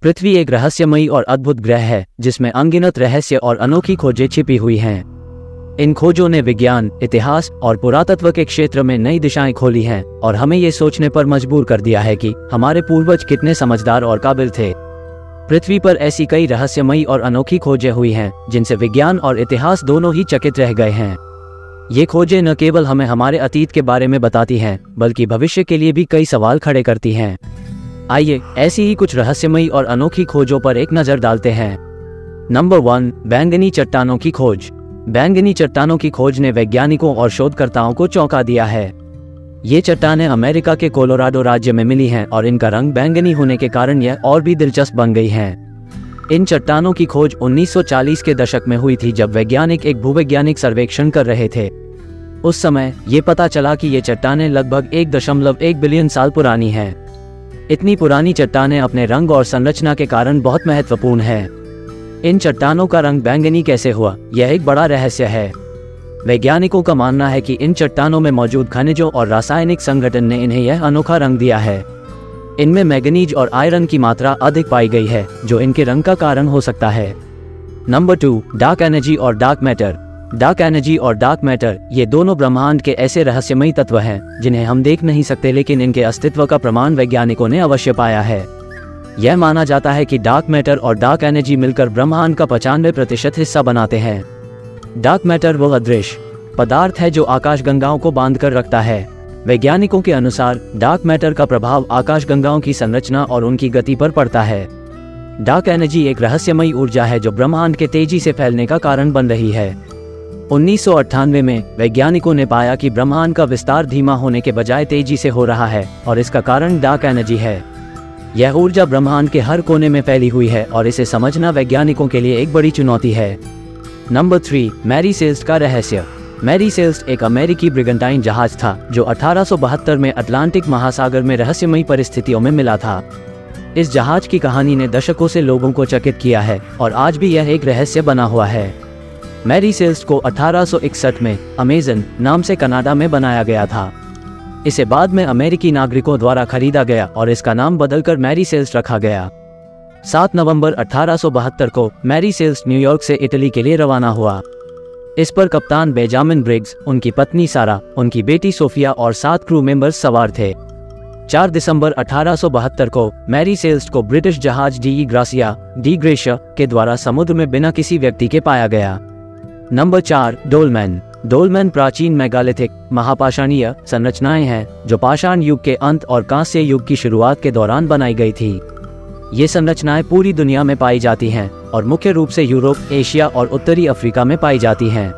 पृथ्वी एक रहस्यमयी और अद्भुत ग्रह है जिसमें अनगिनत रहस्य और अनोखी खोजें छिपी हुई हैं। इन खोजों ने विज्ञान, इतिहास और पुरातत्व के क्षेत्र में नई दिशाएं खोली हैं और हमें ये सोचने पर मजबूर कर दिया है कि हमारे पूर्वज कितने समझदार और काबिल थे। पृथ्वी पर ऐसी कई रहस्यमयी और अनोखी खोजें हुई हैं जिनसे विज्ञान और इतिहास दोनों ही चकित रह गए हैं। ये खोजें न केवल हमें हमारे अतीत के बारे में बताती हैं बल्कि भविष्य के लिए भी कई सवाल खड़े करती हैं। आइए ऐसी ही कुछ रहस्यमयी और अनोखी खोजों पर एक नजर डालते हैं। नंबर 1, बैंगनी चट्टानों की खोज। बैंगनी चट्टानों की खोज ने वैज्ञानिकों और शोधकर्ताओं को चौंका दिया है। ये चट्टानें अमेरिका के कोलोराडो राज्य में मिली हैं और इनका रंग बैंगनी होने के कारण यह और भी दिलचस्प बन गई हैं। इन चट्टानों की खोज 1940 के दशक में हुई थी जब वैज्ञानिक एक भूवैज्ञानिक सर्वेक्षण कर रहे थे। उस समय ये पता चला कि ये चट्टानें लगभग 1.1 बिलियन साल पुरानी हैं। इतनी पुरानी चट्टानें अपने रंग और संरचना के कारण बहुत महत्वपूर्ण है। इन चट्टानों का रंग बैंगनी कैसे हुआ, यह एक बड़ा रहस्य है। वैज्ञानिकों का मानना है कि इन चट्टानों में मौजूद खनिजों और रासायनिक संगठन ने इन्हें यह अनोखा रंग दिया है। इनमें मैंगनीज और आयरन की मात्रा अधिक पाई गई है जो इनके रंग का कारण हो सकता है। नंबर 2, डार्क एनर्जी और डार्क मैटर। डार्क एनर्जी और डार्क मैटर ये दोनों ब्रह्मांड के ऐसे रहस्यमयी तत्व हैं जिन्हें हम देख नहीं सकते, लेकिन इनके अस्तित्व का प्रमाण वैज्ञानिकों ने अवश्य पाया है। यह माना जाता है कि डार्क मैटर और डार्क एनर्जी मिलकर ब्रह्मांड का 95% हिस्सा बनाते हैं। डार्क मैटर वो अदृश्य पदार्थ है जो आकाशगंगाओं को बांध कर रखता है। वैज्ञानिकों के अनुसार डार्क मैटर का प्रभाव आकाशगंगाओं की संरचना और उनकी गति पर पड़ता है। डार्क एनर्जी एक रहस्यमयी ऊर्जा है जो ब्रह्मांड के तेजी से फैलने का कारण बन रही है। 1998 में वैज्ञानिकों ने पाया कि ब्रह्मांड का विस्तार धीमा होने के बजाय तेजी से हो रहा है और इसका कारण डार्क एनर्जी है। यह ऊर्जा ब्रह्मांड के हर कोने में फैली हुई है और इसे समझना वैज्ञानिकों के लिए एक बड़ी चुनौती है। नंबर 3, मैरी सेल्स्ट का रहस्य। मैरी सेल्स्ट एक अमेरिकी ब्रिगेंटाइन जहाज था जो 1872 में अटलांटिक महासागर में रहस्यमयी परिस्थितियों में मिला था। इस जहाज की कहानी ने दशकों से लोगों को चकित किया है और आज भी यह एक रहस्य बना हुआ है। मैरी सेल्स्ट को 1861 में अमेजन नाम से कनाडा में बनाया गया था। इसे बाद में अमेरिकी नागरिकों द्वारा खरीदा गया और इसका नाम बदलकर मैरी सेल्स्ट रखा गया। 7 नवंबर 1872 को मैरी सेल्स्ट न्यूयॉर्क से इटली के लिए रवाना हुआ। इस पर कप्तान बेंजामिन ब्रिग्स, उनकी पत्नी सारा, उनकी बेटी सोफिया और 7 क्रू मेंबर्स सवार थे। 4 दिसंबर 1872 को मैरी सेल्स्ट को ब्रिटिश जहाज डी ग्रेशिया के द्वारा समुद्र में बिना किसी व्यक्ति के पाया गया। Number 4, dolmen. डोलमेन प्राचीन मेगालिथिक महापाषाणीय संरचनाएं हैं जो पाषाण युग के अंत और कांस्य युग की शुरुआत के दौरान बनाई गई थी। ये संरचनाएं पूरी दुनिया में पाई जाती हैं और मुख्य रूप से यूरोप, एशिया और उत्तरी अफ्रीका में पाई जाती हैं।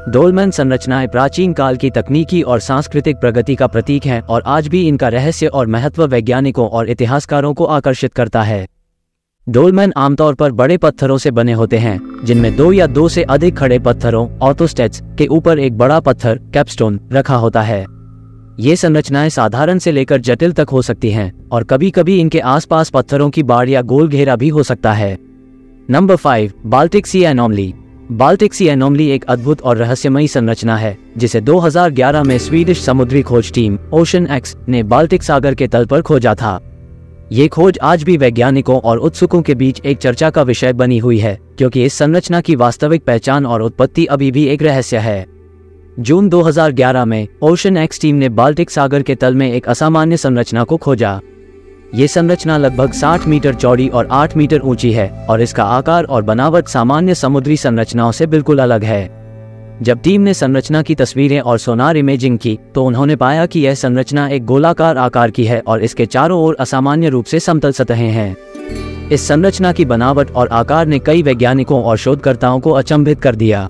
डोलमेन संरचनाएं प्राचीन काल की तकनीकी और सांस्कृतिक प्रगति का प्रतीक हैं और आज भी इनका रहस्य और महत्व वैज्ञानिकों और इतिहासकारों को आकर्षित करता है। डोलमेन आमतौर पर बड़े पत्थरों से बने होते हैं जिनमें 2 या 2 से अधिक खड़े पत्थरों ऑर्थोस्टेट्स के ऊपर एक बड़ा पत्थर कैपस्टोन रखा होता है। ये संरचनाएं साधारण से लेकर जटिल तक हो सकती हैं और कभी-कभी इनके आसपास पत्थरों की बाड़ या गोल घेरा भी हो सकता है। नंबर 5, बाल्टिक सी एनोमली। बाल्टिक सी एनोमली एक अद्भुत और रहस्यमयी संरचना है जिसे 2011 में स्वीडिश समुद्री खोज टीम ओशन एक्स ने बाल्टिक सागर के तल पर खोजा था। ये खोज आज भी वैज्ञानिकों और उत्सुकों के बीच एक चर्चा का विषय बनी हुई है क्योंकि इस संरचना की वास्तविक पहचान और उत्पत्ति अभी भी एक रहस्य है। जून 2011 में ओशन एक्स टीम ने बाल्टिक सागर के तल में एक असामान्य संरचना को खोजा। ये संरचना लगभग 60 मीटर चौड़ी और 8 मीटर ऊंची है और इसका आकार और बनावट सामान्य समुद्री संरचनाओं से बिल्कुल अलग है। जब टीम ने संरचना की तस्वीरें और सोनार इमेजिंग की तो उन्होंने पाया कि यह संरचना एक गोलाकार आकार की है और इसके चारों ओर असामान्य रूप से समतल सतहें हैं। इस संरचना की बनावट और आकार ने कई वैज्ञानिकों और शोधकर्ताओं को अचंभित कर दिया।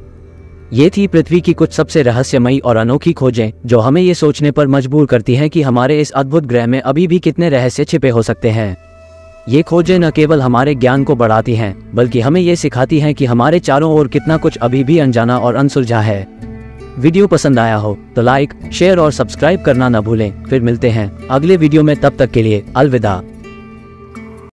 ये थी पृथ्वी की कुछ सबसे रहस्यमयी और अनोखी खोजें जो हमें ये सोचने पर मजबूर करती हैं कि हमारे इस अद्भुत ग्रह में अभी भी कितने रहस्य छिपे हो सकते हैं। ये खोजें न केवल हमारे ज्ञान को बढ़ाती हैं बल्कि हमें ये सिखाती हैं कि हमारे चारों ओर कितना कुछ अभी भी अनजाना और अनसुलझा है। वीडियो पसंद आया हो तो लाइक, शेयर और सब्सक्राइब करना न भूलें। फिर मिलते हैं अगले वीडियो में, तब तक के लिए अलविदा।